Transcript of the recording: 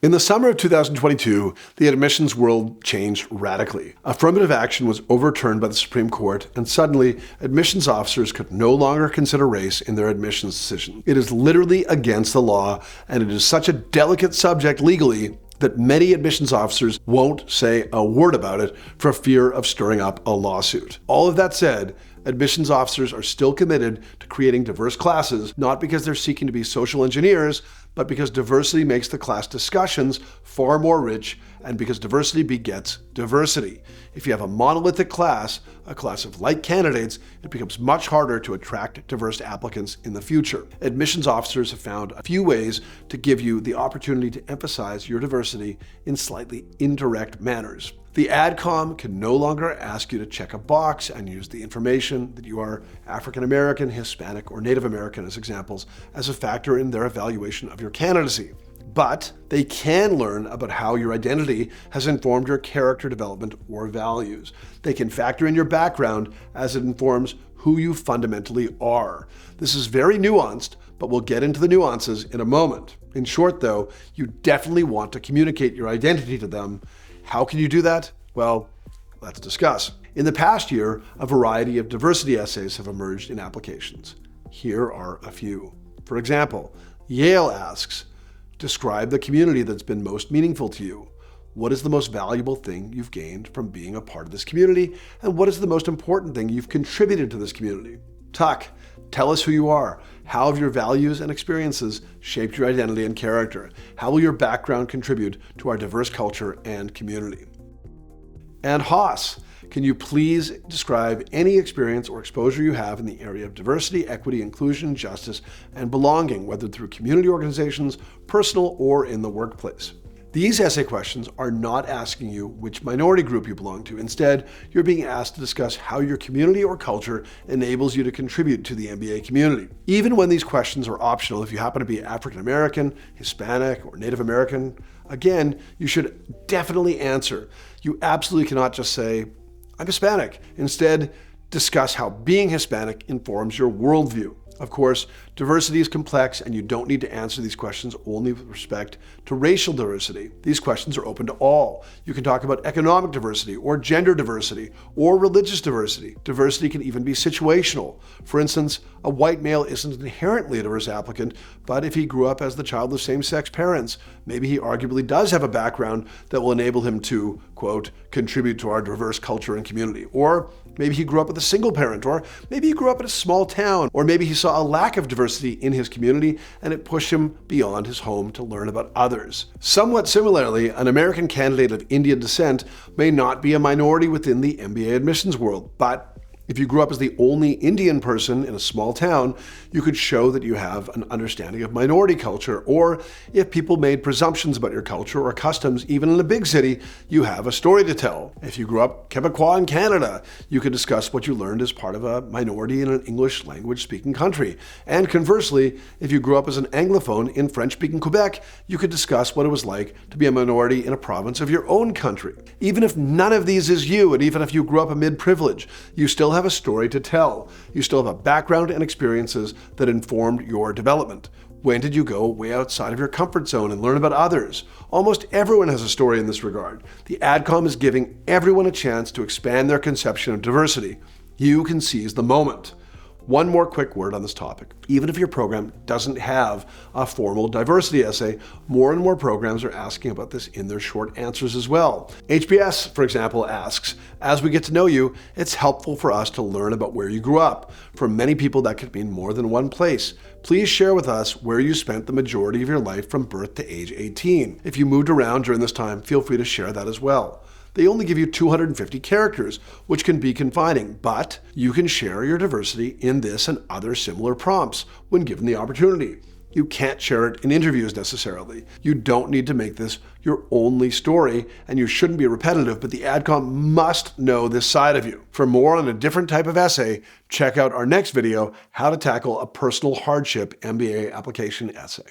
In the summer of 2022, the admissions world changed radically. Affirmative action was overturned by the Supreme Court, and suddenly, admissions officers could no longer consider race in their admissions decision. It is literally against the law, and it is such a delicate subject legally that many admissions officers won't say a word about it for fear of stirring up a lawsuit. All of that said, admissions officers are still committed to creating diverse classes, not because they're seeking to be social engineers, but because diversity makes the class discussions far more rich, and because diversity begets diversity. If you have a monolithic class, a class of like candidates, it becomes much harder to attract diverse applicants in the future. Admissions officers have found a few ways to give you the opportunity to emphasize your diversity in slightly indirect manners. The AdCom can no longer ask you to check a box and use the information that you are African American, Hispanic, or Native American as examples as a factor in their evaluation of your candidacy. But they can learn about how your identity has informed your character development or values. They can factor in your background as it informs who you fundamentally are. This is very nuanced, but we'll get into the nuances in a moment. In short, though, you definitely want to communicate your identity to them. How can you do that? Well, let's discuss. In the past year, a variety of diversity essays have emerged in applications. Here are a few. For example, Yale asks, describe the community that's been most meaningful to you. What is the most valuable thing you've gained from being a part of this community? And what is the most important thing you've contributed to this community? Tuck, tell us who you are. How have your values and experiences shaped your identity and character? How will your background contribute to our diverse culture and community? And Haas, can you please describe any experience or exposure you have in the area of diversity, equity, inclusion, justice, and belonging, whether through community organizations, personal, or in the workplace? These essay questions are not asking you which minority group you belong to. Instead, you're being asked to discuss how your community or culture enables you to contribute to the MBA community. Even when these questions are optional, if you happen to be African American, Hispanic, or Native American, again, you should definitely answer. You absolutely cannot just say, I'm Hispanic. Instead, discuss how being Hispanic informs your worldview. Of course, diversity is complex, and you don't need to answer these questions only with respect to racial diversity. These questions are open to all. You can talk about economic diversity, or gender diversity, or religious diversity. Diversity can even be situational. For instance, a white male isn't inherently a diverse applicant, but if he grew up as the child of same-sex parents, maybe he arguably does have a background that will enable him to, quote, contribute to our diverse culture and community. Or maybe he grew up with a single parent, or maybe he grew up in a small town, or maybe he saw a lack of diversity in his community and it pushed him beyond his home to learn about others. Somewhat similarly, an American candidate of Indian descent may not be a minority within the MBA admissions world, but if you grew up as the only Indian person in a small town, you could show that you have an understanding of minority culture. Or if people made presumptions about your culture or customs, even in a big city, you have a story to tell. If you grew up Quebecois in Canada, you could discuss what you learned as part of a minority in an English language speaking country. And conversely, if you grew up as an Anglophone in French speaking Quebec, you could discuss what it was like to be a minority in a province of your own country. Even if none of these is you, and even if you grew up amid privilege, you still have a story to tell. You still have a background and experiences that informed your development. When did you go way outside of your comfort zone and learn about others? Almost everyone has a story in this regard. The AdCom is giving everyone a chance to expand their conception of diversity. You can seize the moment. One more quick word on this topic. Even if your program doesn't have a formal diversity essay, more and more programs are asking about this in their short answers as well. HBS, for example, asks, as we get to know you, it's helpful for us to learn about where you grew up. For many people, that could mean more than one place. Please share with us where you spent the majority of your life from birth to age 18. If you moved around during this time, feel free to share that as well. They only give you 250 characters, which can be confining, but you can share your diversity in this and other similar prompts when given the opportunity. You can't share it in interviews necessarily. You don't need to make this your only story, and you shouldn't be repetitive, but the AdCom must know this side of you. For more on a different type of essay, check out our next video, How to Tackle a Personal Hardship MBA Application Essay.